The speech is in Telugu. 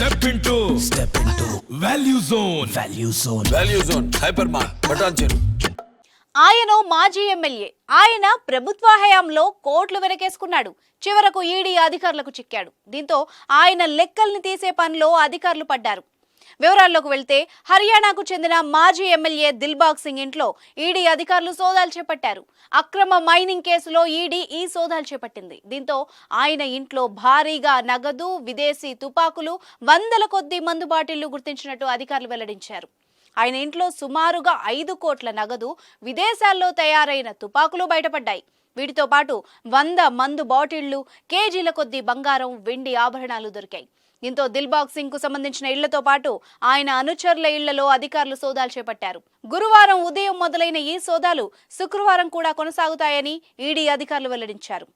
Step into Value Zone. Value Zone. Hypermart. Button. ఆయన మాజీ ఎమ్మెల్యే. ఆయన ప్రభుత్వ హయాంలో కోట్లు వెనకేసుకున్నాడు. చివరకు ఈడీ అధికారులకు చిక్కాడు. దీంతో ఆయన లెక్కల్ని తీసే పనిలో అధికారులు పడ్డారు. వివరాల్లోకి వెళ్తే హర్యానాకు చెందిన మాజీ ఎమ్మెల్యే దిల్బాగ్ సింగ్ ఇంట్లో ఈడీ అధికారులు సోదాలు చేపట్టారు. అక్రమ మైనింగ్ కేసులో ఈడీ ఈ సోదాలు చేపట్టింది. దీంతో ఆయన ఇంట్లో భారీగా నగదు, విదేశీ తుపాకులు, వందల కొద్దీ మందు బాటిళ్లు గుర్తించినట్టు అధికారులు వెల్లడించారు. ఆయన ఇంట్లో సుమారుగా 5 కోట్ల నగదు, విదేశాల్లో తయారైన తుపాకులు బయటపడ్డాయి. వీటితో పాటు 100 మందు బాటిళ్లు, కేజీల కొద్దీ బంగారం, వెండి ఆభరణాలు దొరికాయి. దీంతో దిల్బాగ్ సింగ్ కు సంబంధించిన ఇళ్లతో పాటు ఆయన అనుచరుల ఇళ్లలో అధికారులు సోదాలు చేపట్టారు. గురువారం ఉదయం మొదలైన ఈ సోదాలు శుక్రవారం కూడా కొనసాగుతాయని ఈడీ అధికారులు వెల్లడించారు.